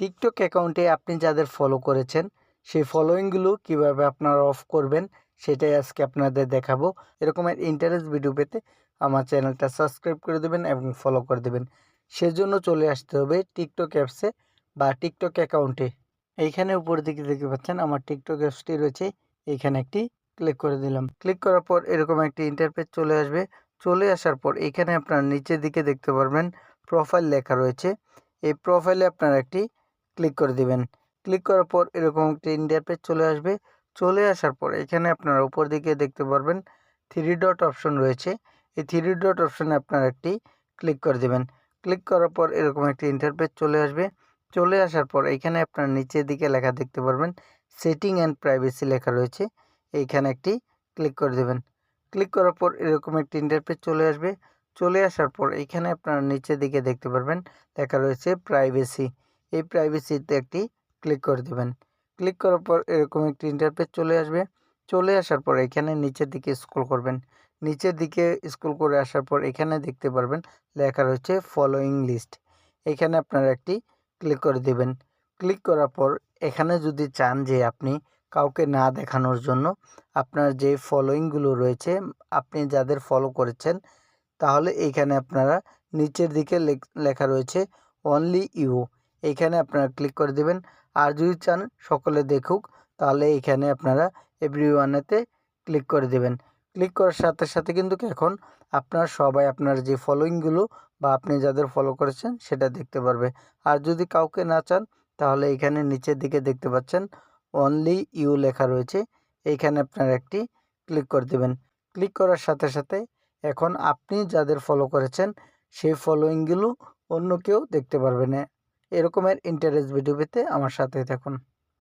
TikTok অ্যাকাউন্টে আপনি যাদের ফলো করেছেন সেই ফলোইংগুলো কিভাবে আপনারা অফ করবেন সেটাই আজকে আপনাদের দেখাবো। এরকমের ইন্টারেস্ট ভিডিও পেতে আমার চ্যানেলটা সাবস্ক্রাইব করে দেবেন এবং ফলো করে দেবেন। সেজন্য চলে আসতে হবে টিকটক অ্যাপসে বা টিকটক অ্যাকাউন্টে। এইখানে উপরের দিকে দেখতে পাচ্ছেন আমার টিকটক অ্যাপসটি রয়েছে। এইখানে একটি ক্লিক করে দিলাম। ক্লিক করার পর এরকম একটি ইন্টারফেস চলে আসবে। চলে আসার পর এখানে আপনার নিচের দিকে দেখতে পারবেন প্রোফাইল লেখা রয়েছে। এই প্রোফাইলে আপনারা একটি ক্লিক করে দিবেন। ক্লিক করার পর এরকম একটি ইন্টারফেস চলে আসবে। চলে আসার পর এখানে আপনারা উপর দিকে দেখতে পারবেন 3 ডট অপশন রয়েছে। এই 3 ডট অপশনে আপনারা একটি ক্লিক করে দিবেন। ক্লিক করার পর এরকম একটি ইন্টারফেস চলে আসবে। চলে আসার পর এখানে আপনার নিচের দিকে লেখা দেখতে পারবেন সেটিং অ্যান্ড প্রাইভেসি লেখা রয়েছে। এইখানে একটি ক্লিক করে দেবেন। ক্লিক করার পর এরকম একটি ইন্টারফেস চলে আসবে। চলে আসার পর এখানে আপনারা নিচের দিকে দেখতে পারবেন লেখা রয়েছে প্রাইভেসি। এই প্রাইভেসিতে একটি ক্লিক করে দেবেন। ক্লিক করার পর এরকম একটি ইন্টারফেস চলে আসবে। চলে আসার পর এখানে নিচের দিকে স্ক্রল করবেন। নিচের দিকে স্ক্রল করে আসার পর এখানে দেখতে পারবেন লেখা রয়েছে ফলোয়িং লিস্ট। এখানে আপনারা একটি ক্লিক করে দেবেন। ক্লিক করার পর এখানে যদি চান যে আপনি কাউকে না দেখানোর জন্য আপনার যে ফলোয়িংগুলো রয়েছে আপনি যাদের ফলো করেছেন, তাহলে এইখানে আপনারা নিচের দিকে লেখা রয়েছে অনলি ইউ। এইখানে আপনারা ক্লিক করে দেবেন। আর যদি চান সকলে দেখুক তাহলে এইখানে আপনারা এভরিওয়ানেতে ক্লিক করে দেবেন। ক্লিক করার সাথে সাথে কিন্তু এখন আপনার সবাই আপনার যে ফলোয়িংগুলো বা আপনি যাদের ফলো করেছেন সেটা দেখতে পারবে। আর যদি কাউকে না চান তাহলে এখানে নিচের দিকে দেখতে পাচ্ছেন অনলি ইউ লেখা রয়েছে। এইখানে আপনারা একটি ক্লিক করে দেবেন। ক্লিক করার সাথে সাথে এখন আপনি যাদের ফলো করেছেন সেই ফলোয়িংগুলো অন্য কেউ দেখতে পারবে না। এরকমের ইন্টারেস্ট ভিডিও পেতে আমার সাথে থাকুন।